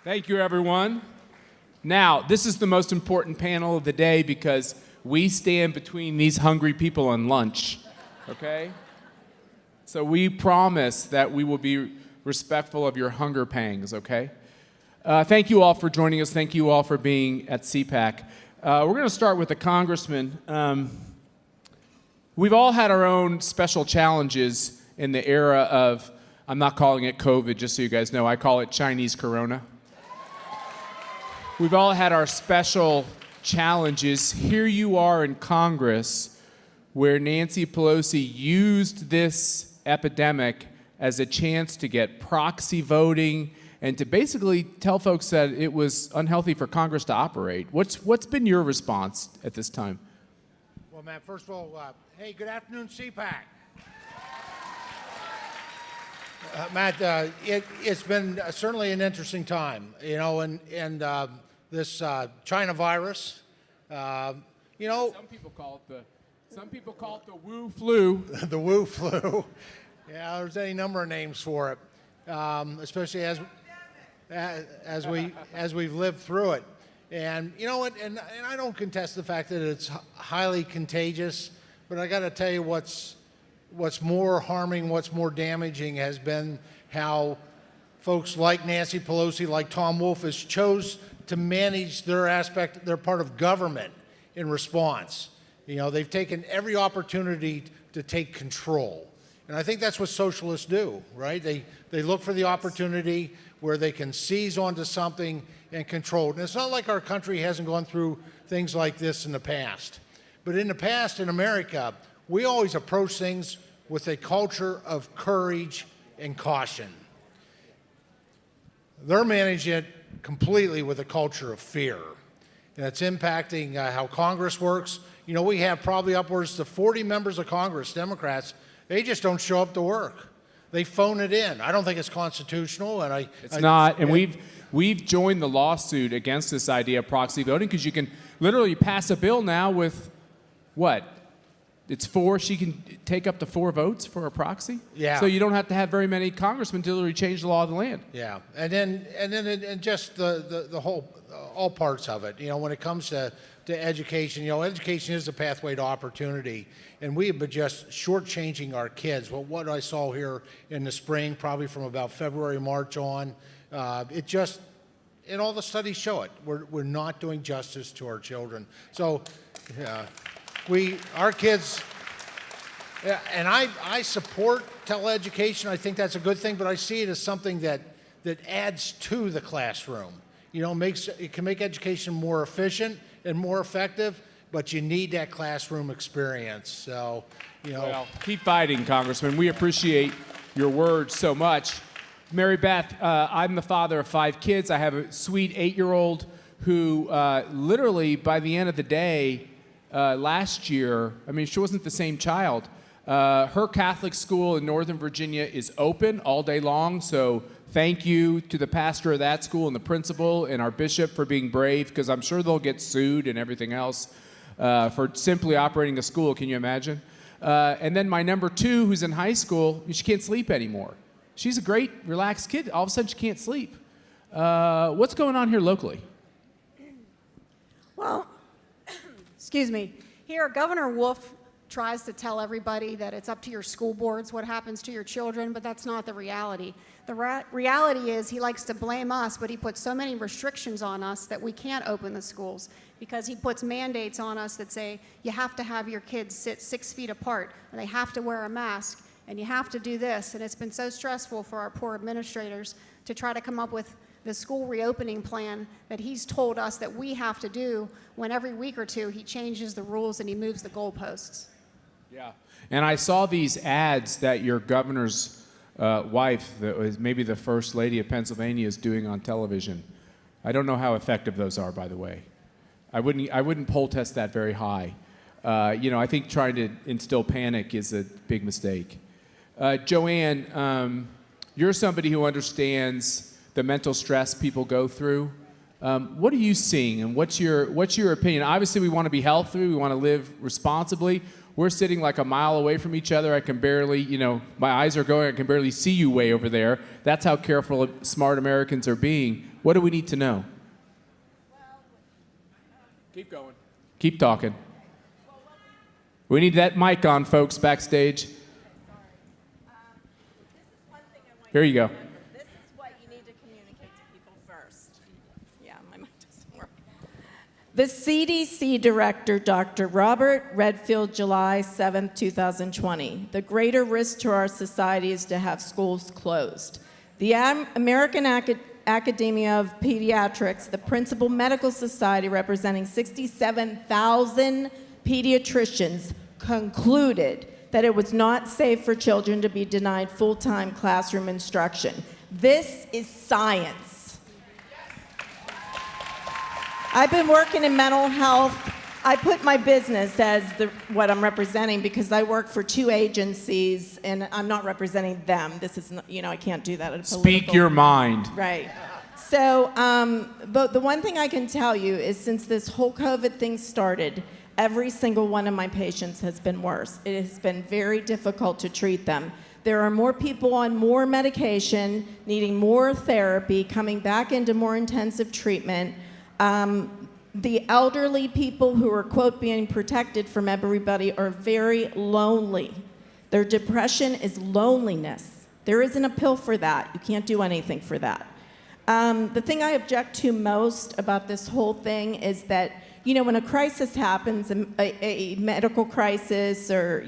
Thank you, everyone. Now, this is the most important panel of the day because we stand between these hungry people and lunch, okay? So we promise that we will be respectful of your hunger pangs, okay? Thank you all for joining us. Thank you all for being at CPAC. We're going to start with the congressman. We've all had our own special challenges in the era of, I'm not calling it COVID, just so you guys know, I call it Chinese Corona. We've all had our special challenges. Here you are in Congress where Nancy Pelosi used this epidemic as a chance to get proxy voting and to basically tell folks that it was unhealthy for Congress to operate. What's been your response at this time? Well, Matt, first of all, hey, good afternoon, CPAC. Matt, it's been certainly an interesting time, you know, and this China virus, you know. Some people call it the Wu flu. The Wu flu. Yeah, there's any number of names for it, especially as we've lived through it. And you know what? And I don't contest the fact that it's highly contagious, but I got to tell you what's more harming, what's more damaging has been how folks like Nancy Pelosi, like Tom Wolf, has chose to manage their part of government in response. You know, they've taken every opportunity to take control. And I think that's what socialists do, right? They look for the opportunity where they can seize onto something and control it. And it's not like our country hasn't gone through things like this in the past. But in the past, in America, we always approach things with a culture of courage and caution. They're managing it completely with a culture of fear. And it's impacting how Congress works. You know, we have probably upwards to 40 members of Congress, Democrats. They just don't show up to work. They phone it in. I don't think it's constitutional. And it's not. And we've joined the lawsuit against this idea of proxy voting because you can literally pass a bill now with what? It's 4. She can take up to 4 votes for a proxy. Yeah. So you don't have to have very many congressmen until we change the law of the land. Yeah. And then just the whole all parts of it. You know, when it comes to education, you know, education is a pathway to opportunity, and we have been just shortchanging our kids. Well, what I saw here in the spring, probably from about February, March on, and all the studies show it. We're not doing justice to our children. So. Our kids, and I support teleeducation. I think that's a good thing, but I see it as something that adds to the classroom. You know, it can make education more efficient and more effective, but you need that classroom experience. So, you know. Well, keep fighting, Congressman. We appreciate your words so much. Mary Beth, I'm the father of 5 kids. I have a sweet 8-year-old who literally, by the end of the day, last year, I mean, she wasn't the same child. Her Catholic school in Northern Virginia is open all day long, so thank you to the pastor of that school and the principal and our bishop for being brave, because I'm sure they'll get sued and everything else for simply operating the school. Can you imagine? And then my number 2, who's in high school, she can't sleep anymore. She's a great, relaxed kid. All of a sudden, she can't sleep. What's going on here locally? Well, excuse me. Here, Governor Wolf tries to tell everybody that it's up to your school boards what happens to your children, but that's not the reality. The reality is he likes to blame us, but he puts so many restrictions on us that we can't open the schools because he puts mandates on us that say you have to have your kids sit 6 feet apart, and they have to wear a mask, and you have to do this. And it's been so stressful for our poor administrators to try to come up with the school reopening plan that he's told us that we have to do when every week or 2 he changes the rules and he moves the goalposts. Yeah, and I saw these ads that your governor's wife, that was maybe the first lady of Pennsylvania, is doing on television. I don't know how effective those are, by the way. I wouldn't poll test that very high. You know, I think trying to instill panic is a big mistake. Joanne, you're somebody who understands the mental stress people go through. What are you seeing, and what's your opinion? Obviously, we want to be healthy. We want to live responsibly. We're sitting like a mile away from each other. I can barely, you know, my eyes are going. I can barely see you way over there. That's how careful, smart Americans are being. What do we need to know? Keep going. Keep talking. We need that mic on, folks, backstage. Here you go. This is what you need to communicate to people first. Yeah, my mic doesn't work. The CDC Director, Dr. Robert Redfield, July 7, 2020. The greater risk to our society is to have schools closed. The American Academia of Pediatrics, the principal medical society representing 67,000 pediatricians, concluded that it was not safe for children to be denied full-time classroom instruction. This is science. I've been working in mental health. I put my business as what I'm representing because I work for 2 agencies and I'm not representing them. This is, not, I can't do that at a political. Speak your mind. Right. So, but the one thing I can tell you is since this whole COVID thing started, every single one of my patients has been worse. It has been very difficult to treat them. There are more people on more medication, needing more therapy, coming back into more intensive treatment. The elderly people who are, quote, being protected from everybody are very lonely. Their depression is loneliness. There isn't a pill for that. You can't do anything for that. The thing I object to most about this whole thing is that, when a crisis happens, a medical crisis, or,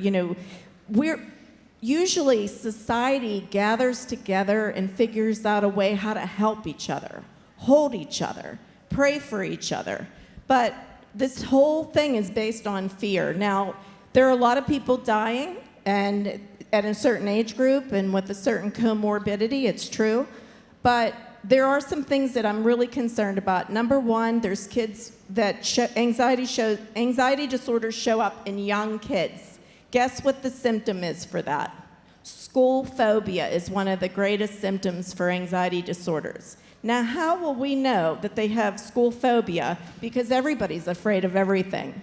usually society gathers together and figures out a way how to help each other, hold each other, pray for each other. But this whole thing is based on fear. Now, there are a lot of people dying, and at a certain age group and with a certain comorbidity, it's true. But there are some things that I'm really concerned about. Number one, there's kids that anxiety disorders show up in young kids. Guess what the symptom is for that? School phobia is one of the greatest symptoms for anxiety disorders. Now, how will we know that they have school phobia? Because everybody's afraid of everything.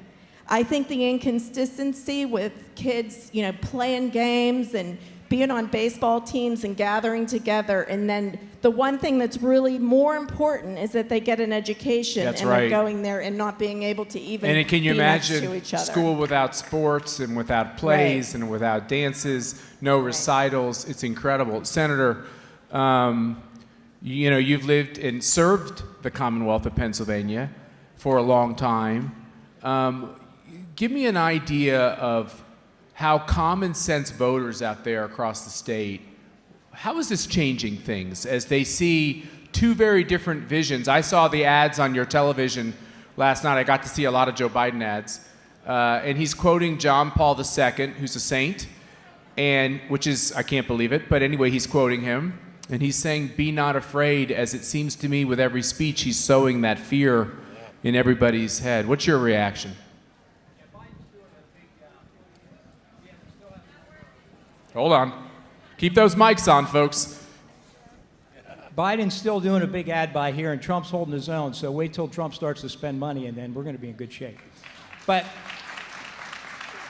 I think the inconsistency with kids, playing games and being on baseball teams and gathering together, and then the one thing that's really more important is that they get an education. That's and right. They're going there and not being able to even And can you be next to imagine each other. school without sports and without plays Right. and without dances, no recitals? It's incredible. Senator, you've lived and served the Commonwealth of Pennsylvania for a long time. Give me an idea of how common sense voters out there across the state, how is this changing things as they see 2 very different visions? I saw the ads on your television last night. I got to see a lot of Joe Biden ads. And he's quoting John Paul II, who's a saint, and which is, I can't believe it, but anyway, he's quoting him. And he's saying, be not afraid, as it seems to me with every speech, he's sowing that fear in everybody's head. What's your reaction? Hold on. Keep those mics on, folks. Biden's still doing a big ad buy here, and Trump's holding his own, so wait till Trump starts to spend money, and then we're going to be in good shape. But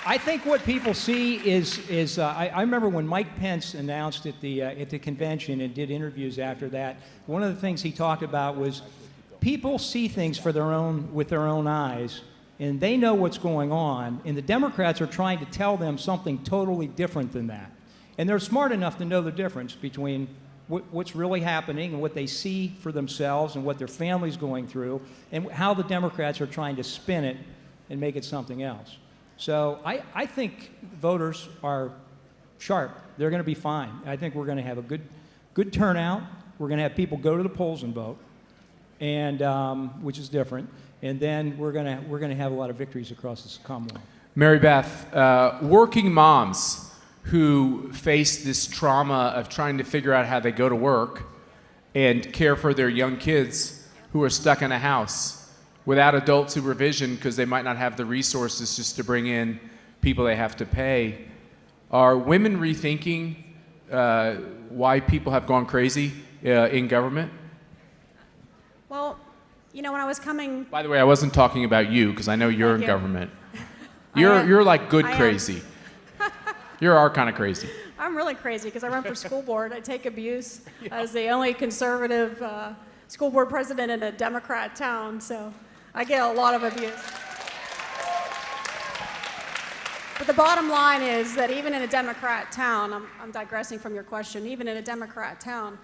I think what people see is I remember when Mike Pence announced at the convention and did interviews after that, one of the things he talked about was people see things with their own eyes, and they know what's going on, and the Democrats are trying to tell them something totally different than that. And they're smart enough to know the difference between what's really happening and what they see for themselves and what their family's going through, and how the Democrats are trying to spin it and make it something else. So I think voters are sharp. They're going to be fine. I think we're going to have a good turnout. We're going to have people go to the polls and vote, and which is different. And then we're going to have a lot of victories across this Commonwealth. Mary Beth, working moms who face this trauma of trying to figure out how they go to work and care for their young kids who are stuck in a house without adult supervision because they might not have the resources just to bring in people they have to pay. Are women rethinking why people have gone crazy in government? Well, when I was coming, By the way, I wasn't talking about you because I know you're in you. government. I am. You're like good I am. crazy. You're our kind of crazy. I'm really crazy because I run for school board. I take abuse as the only conservative school board president in a Democrat town, so I get a lot of abuse. But the bottom line is that even in a Democrat town, I'm digressing from your question, even in a Democrat town,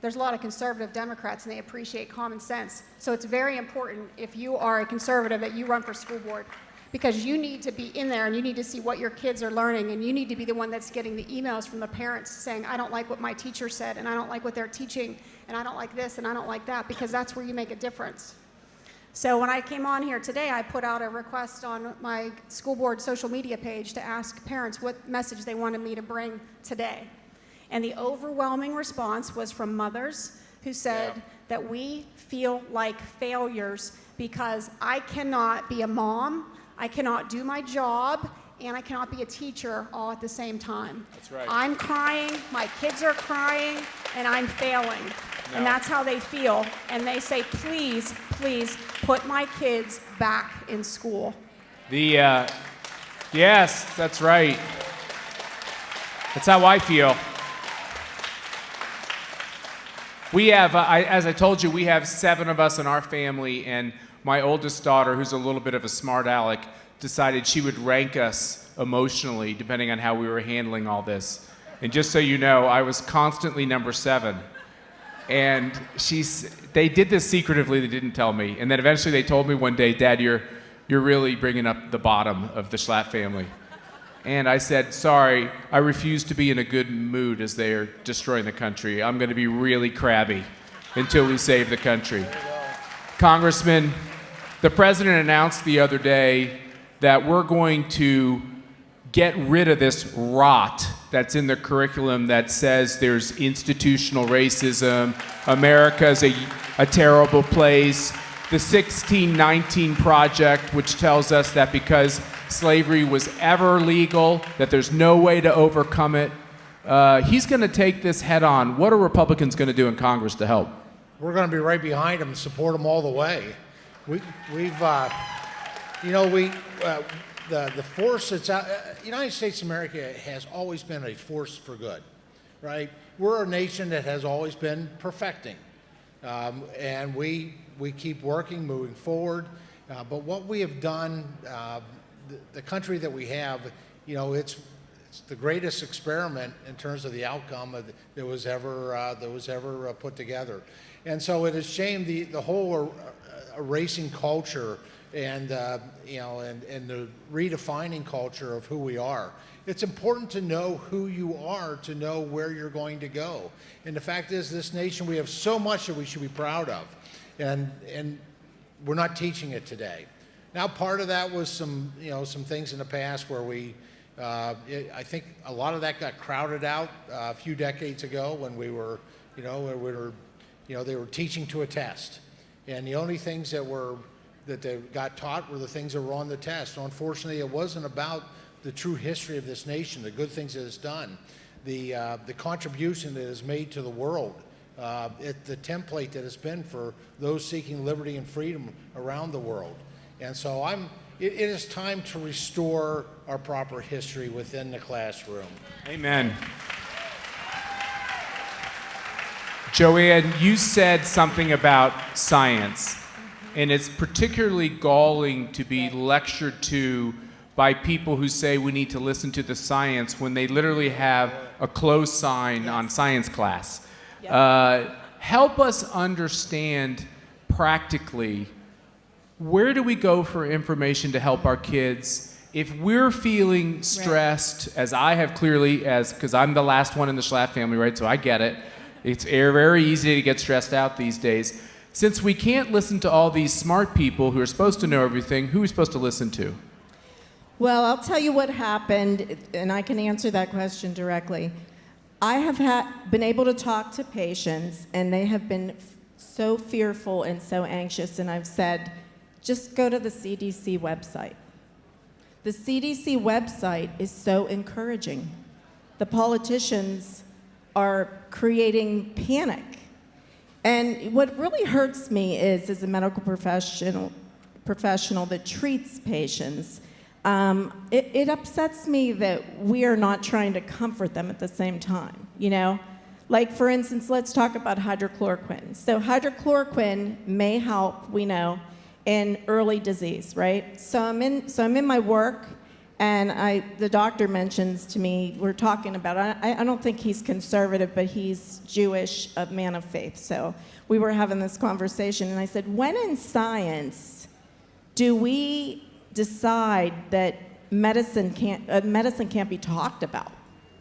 there's a lot of conservative Democrats and they appreciate common sense. So it's very important if you are a conservative that you run for school board, because you need to be in there and you need to see what your kids are learning, and you need to be the one that's getting the emails from the parents saying, I don't like what my teacher said, and I don't like what they're teaching, and I don't like this, and I don't like that, because that's where you make a difference. So when I came on here today, I put out a request on my school board social media page to ask parents what message they wanted me to bring today. And the overwhelming response was from mothers who said that we feel like failures because I cannot be a mom, I cannot do my job, and I cannot be a teacher all at the same time. That's right. I'm crying, my kids are crying, and I'm failing. No. And that's how they feel. And they say, please, please put my kids back in school. Yes, that's right. That's how I feel. We have, as I told you, we have 7 of us in our family, and my oldest daughter, who's a little bit of a smart aleck, decided she would rank us emotionally depending on how we were handling all this. And just so you know, I was constantly number 7. And they did this secretively, they didn't tell me. And then eventually they told me one day, Dad, you're really bringing up the bottom of the Schlatt family. And I said, sorry, I refuse to be in a good mood as they are destroying the country. I'm going to be really crabby until we save the country. Congressman, the president announced the other day that we're going to get rid of this rot that's in the curriculum that says there's institutional racism, America's a terrible place, the 1619 Project, which tells us that because slavery was ever legal, that there's no way to overcome it. He's going to take this head on. What are Republicans going to do in Congress to help? We're going to be right behind him and support him all the way. The force that's out, United States of America has always been a force for good, right? We're a nation that has always been perfecting, and we keep working, moving forward. But what we have done, the country that we have, it's the greatest experiment in terms of the outcome that was ever put together. And so it has shamed the whole erasing culture and the redefining culture of who we are. It's important to know who you are to know where you're going to go. And the fact is, this nation, we have so much that we should be proud of, and we're not teaching it today. Now, part of that was some things in the past where I think a lot of that got crowded out a few decades ago when they were teaching to a test, and the only things that they got taught were the things that were on the test. So unfortunately, it wasn't about the true history of this nation, the good things that it's done, the contribution that it's made to the world, the template that it's been for those seeking liberty and freedom around the world. And so it is time to restore our proper history within the classroom. Amen. Joanne, you said something about science, and it's particularly galling to be lectured to by people who say we need to listen to the science when they literally have a close sign on science class. Yep. Help us understand practically, where do we go for information to help our kids? If we're feeling stressed, as I have clearly, because I'm the last one in the Schlatt family, right? So I get it. It's very easy to get stressed out these days. Since we can't listen to all these smart people who are supposed to know everything, who are we supposed to listen to? Well, I'll tell you what happened, and I can answer that question directly. I have been able to talk to patients, and they have been so fearful and so anxious, and I've said, just go to the CDC website. The CDC website is so encouraging. The politicians are creating panic. And what really hurts me is, as a medical professional that treats patients, it upsets me that we are not trying to comfort them at the same time. Like, for instance, let's talk about hydrochloroquine. So hydrochloroquine may help, we know, in early disease, right? So I'm in my work, and the doctor mentions to me, we're talking about, I don't think he's conservative, but he's Jewish, a man of faith. So we were having this conversation, and I said, when in science do we decide that medicine can't be talked about?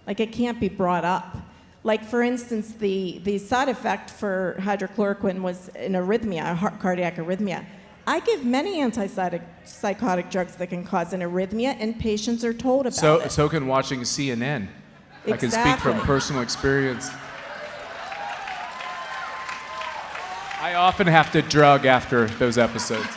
Like, it can't be brought up. Like, for instance, the side effect for hydrochloroquine was an arrhythmia, a cardiac arrhythmia. I give many antipsychotic drugs that can cause an arrhythmia, and patients are told about it. So can watching CNN. I can speak from Exactly. personal experience. I often have to drug after those episodes.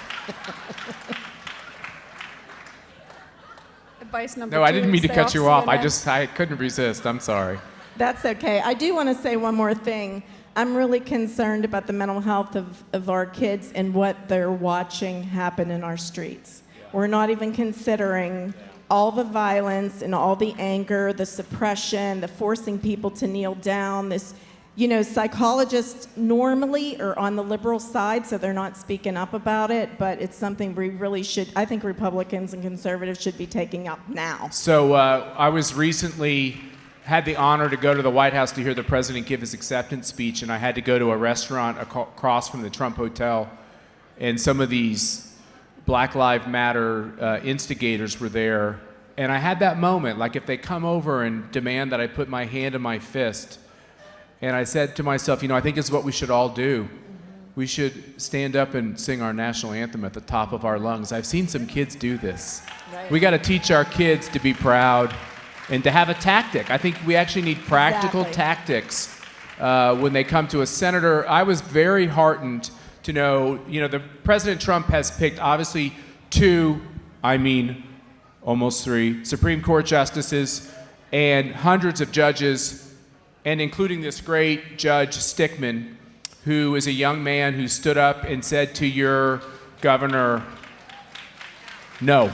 Advice number No, two. I didn't mean to stay cut you off. CNN. I couldn't resist. I'm sorry. That's okay. I do want to say one more thing. I'm really concerned about the mental health of our kids and what they're watching happen in our streets. We're not even considering all the violence and all the anger, the suppression, the forcing people to kneel down. This, psychologists normally are on the liberal side, so they're not speaking up about it, but it's something we really should, I think Republicans and conservatives should be taking up now. So I was recently had the honor to go to the White House to hear the president give his acceptance speech, and I had to go to a restaurant across from the Trump Hotel, and some of these Black Lives Matter instigators were there, and I had that moment, like if they come over and demand that I put my hand in my fist, and I said to myself, I think it's what we should all do. We should stand up and sing our national anthem at the top of our lungs. I've seen some kids do this. Right. We got to teach our kids to be proud and to have a tactic. I think we actually need practical Exactly. tactics when they come to a senator. I was very heartened to know, the President Trump has picked obviously almost 3 Supreme Court justices and hundreds of judges, and including this great Judge Stickman, who is a young man who stood up and said to your governor, no.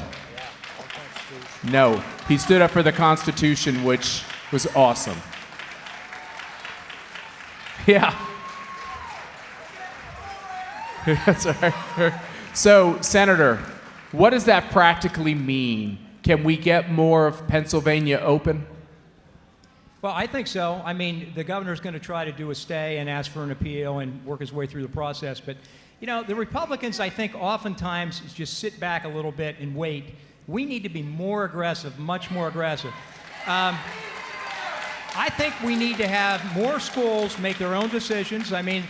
No. He stood up for the Constitution, which was awesome. Yeah. That's all right. So, Senator, what does that practically mean? Can we get more of Pennsylvania open? Well, I think so. I mean, the governor's going to try to do a stay and ask for an appeal and work his way through the process. But, the Republicans, I think, oftentimes just sit back a little bit and wait. We need to be more aggressive, much more aggressive. I think we need to have more schools make their own decisions. I mean,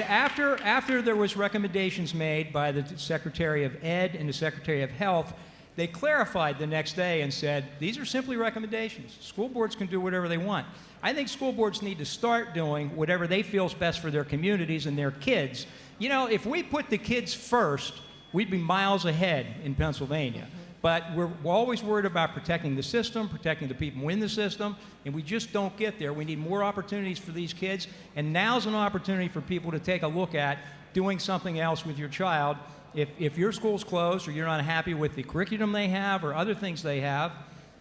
after there was recommendations made by the Secretary of Ed and the Secretary of Health, they clarified the next day and said, these are simply recommendations. School boards can do whatever they want. I think school boards need to start doing whatever they feel is best for their communities and their kids. If we put the kids first, we'd be miles ahead in Pennsylvania. But we're always worried about protecting the system, protecting the people in the system, and we just don't get there. We need more opportunities for these kids, and now's an opportunity for people to take a look at doing something else with your child. If your school's closed or you're not happy with the curriculum they have or other things they have,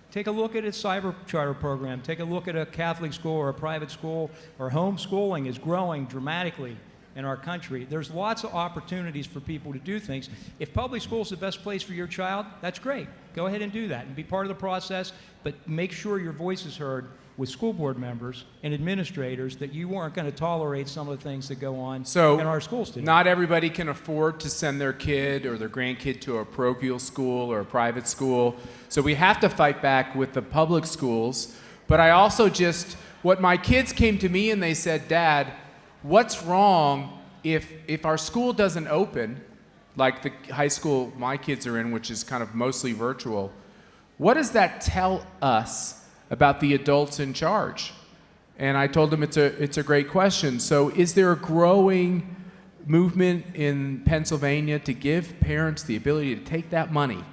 take a look at its cyber charter program. Take a look at a Catholic school or a private school, or homeschooling is growing dramatically in our country. There's lots of opportunities for people to do things. If public school is the best place for your child, that's great. Go ahead and do that and be part of the process, but make sure your voice is heard with school board members and administrators that you aren't going to tolerate some of the things that go on in our schools today. Not everybody can afford to send their kid or their grandkid to a parochial school or a private school. So we have to fight back with the public schools. But I also what my kids came to me and they said, Dad, what's wrong if our school doesn't open, like the high school my kids are in, which is kind of mostly virtual? What does that tell us about the adults in charge? And I told them it's a great question. So is there a growing movement in Pennsylvania to give parents the ability to take that money?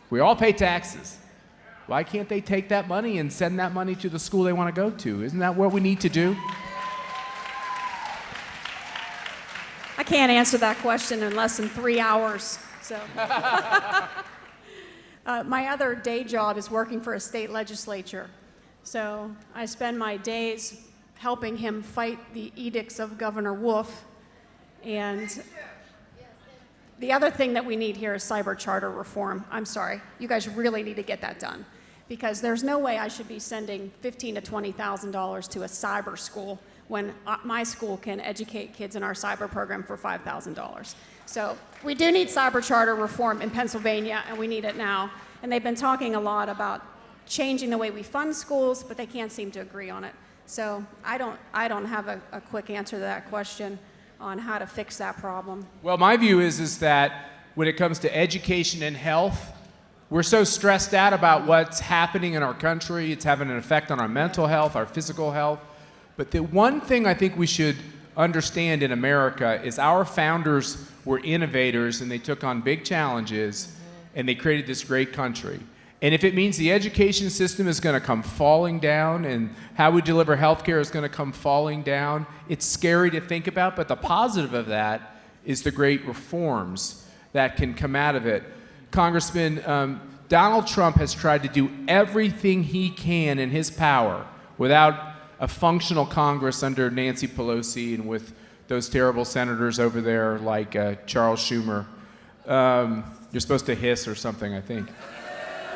We all pay taxes. Why can't they take that money and send that money to the school they want to go to? Isn't that what we need to do? I can't answer that question in less than 3 hours. So, my other day job is working for a state legislature. So I spend my days helping him fight the edicts of Governor Wolf. And the other thing that we need here is cyber charter reform. I'm sorry, you guys really need to get that done, because there's no way I should be sending $15,000 to $20,000 to a cyber school when my school can educate kids in our cyber program for $5,000. So we do need cyber charter reform in Pennsylvania, and we need it now. And they've been talking a lot about changing the way we fund schools, but they can't seem to agree on it. So I don't have a quick answer to that question on how to fix that problem. Well, my view is that when it comes to education and health, we're so stressed out about what's happening in our country. It's having an effect on our mental health, our physical health. But the one thing I think we should understand in America is our founders were innovators, and they took on big challenges, and they created this great country. And if it means the education system is going to come falling down and how we deliver health care is going to come falling down, it's scary to think about, but the positive of that is the great reforms that can come out of it. Congressman, Donald Trump has tried to do everything he can in his power without a functional Congress under Nancy Pelosi and with those terrible senators over there like Charles Schumer. You're supposed to hiss or something, I think.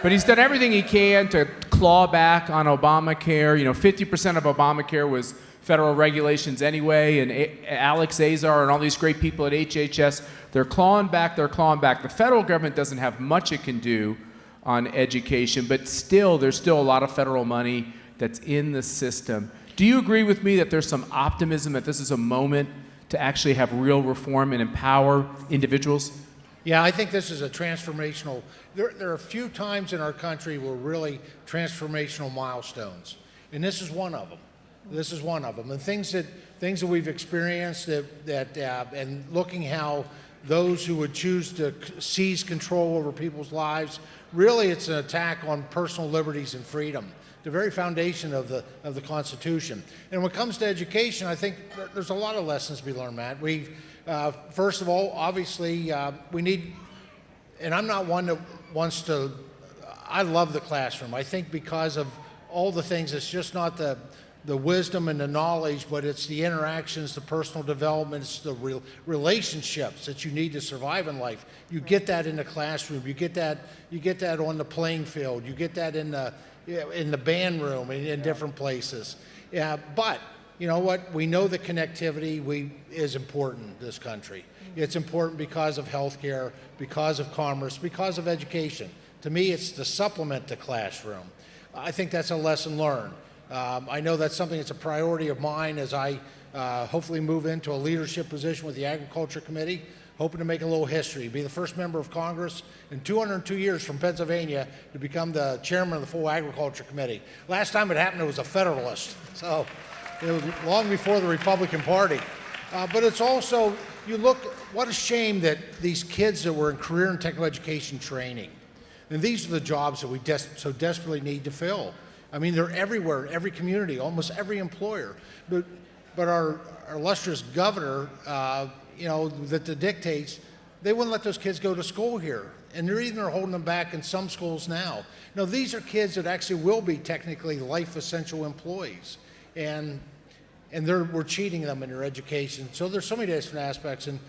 But he's done everything he can to claw back on Obamacare. 50% of Obamacare was federal regulations anyway, and Alex Azar and all these great people at HHS, they're clawing back. The federal government doesn't have much it can do on education, but still, there's still a lot of federal money that's in the system. Do you agree with me that there's some optimism that this is a moment to actually have real reform and empower individuals? Yeah, I think this is a transformational. There are a few times in our country where really transformational milestones, and this is one of them. And things that we've experienced and looking how those who would choose to seize control over people's lives, really it's an attack on personal liberties and freedom, the very foundation of the Constitution. And when it comes to education, I think there's a lot of lessons to be learned, Matt. First of all, obviously, we need, and I'm not one that wants to, I love the classroom. I think because of all the things, it's just not the wisdom and the knowledge, but it's the interactions, the personal development, it's the relationships that you need to survive in life. You get that in the classroom. You get that on the playing field. You get that in the band room and in different places. Yeah, but you know what? We know that connectivity is important in this country. It's important because of healthcare, because of commerce, because of education. To me, it's the supplement to classroom. I think that's a lesson learned. I know that's something that's a priority of mine as I hopefully move into a leadership position with the Agriculture Committee, hoping to make a little history, be the first member of Congress in 202 years from Pennsylvania to become the chairman of the full Agriculture Committee. Last time it happened, it was a Federalist. So it was long before the Republican Party. But it's also, you look, what a shame that these kids that were in career and technical education training, and these are the jobs that we so desperately need to fill. I mean, they're everywhere, every community, almost every employer. But our illustrious governor, that dictates, they wouldn't let those kids go to school here. And they're even holding them back in some schools now. Now, these are kids that actually will be technically life essential employees. And we're cheating them in their education. So there's so many different aspects. And,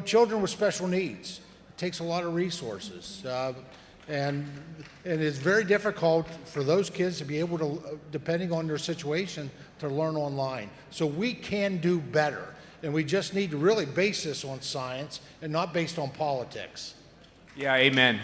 children with special needs, it takes a lot of resources. And it's very difficult for those kids to be able to, depending on their situation, to learn online. So we can do better. And we just need to really base this on science and not based on politics. Yeah, amen.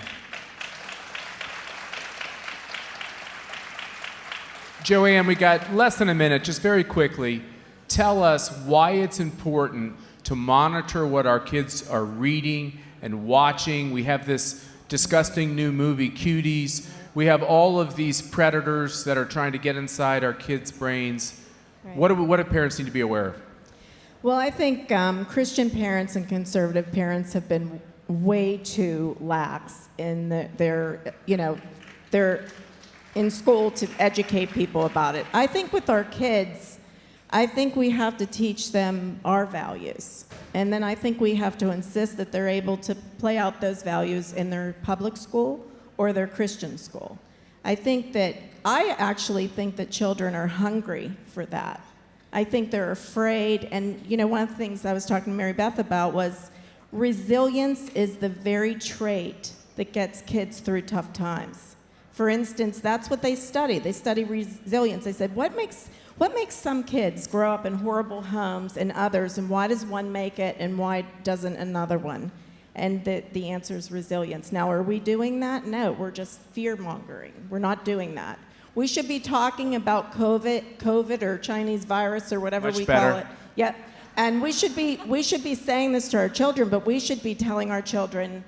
Joanne, we got less than a minute. Just very quickly, tell us why it's important to monitor what our kids are reading and watching. We have this disgusting new movie, Cuties. We have all of these predators that are trying to get inside our kids' brains. Right. What do parents need to be aware of? Well, I think Christian parents and conservative parents have been way too lax in they're in school to educate people about it. I think with our kids, I think we have to teach them our values. And then I think we have to insist that they're able to play out those values in their public school or their Christian school. I actually think that children are hungry for that. I think they're afraid. And, one of the things I was talking to Mary Beth about was resilience is the very trait that gets kids through tough times. For instance, that's what they study. They study resilience. They said, what makes some kids grow up in horrible homes and others, and why does one make it and why doesn't another one? And the answer is resilience. Now, are we doing that? No, we're just fear-mongering. We're not doing that. We should be talking about COVID or Chinese virus or whatever Much we better. call it. Yeah, and we should be saying this to our children, but we should be telling our children,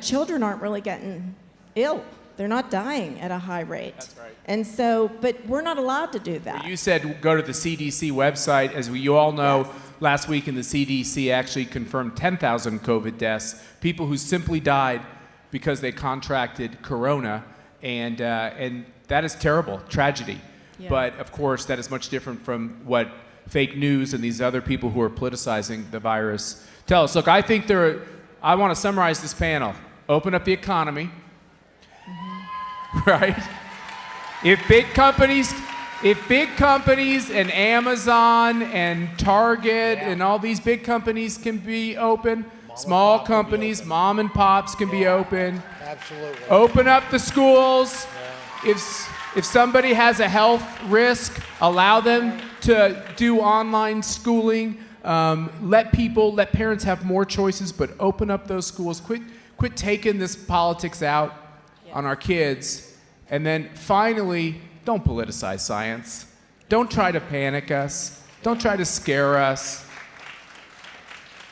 children aren't really getting ill. They're not dying at a high rate. That's right. And so, but we're not allowed to do that. You said go to the CDC website. As you all know, last week in the CDC actually confirmed 10,000 COVID deaths, people who simply died because they contracted corona, and that is terrible, tragedy. Yeah. But of course, that is much different from what fake news and these other people who are politicizing the virus tell us. Look, I think I want to summarize this panel. Open up the economy, right? If big companies and Amazon and Target and all these big companies can be open, small companies, mom and pops can be open. Absolutely. Open up the schools. If somebody has a health risk, allow them to do online schooling. Let parents have more choices, but open up those schools. Quit taking this politics out on our kids. And then finally, don't politicize science. Don't try to panic us. Don't try to scare us.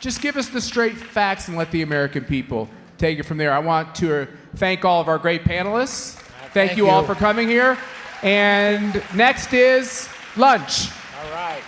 Just give us the straight facts and let the American people take it from there. I want to thank all of our great panelists. Thank you all for coming here. And next is lunch. All right.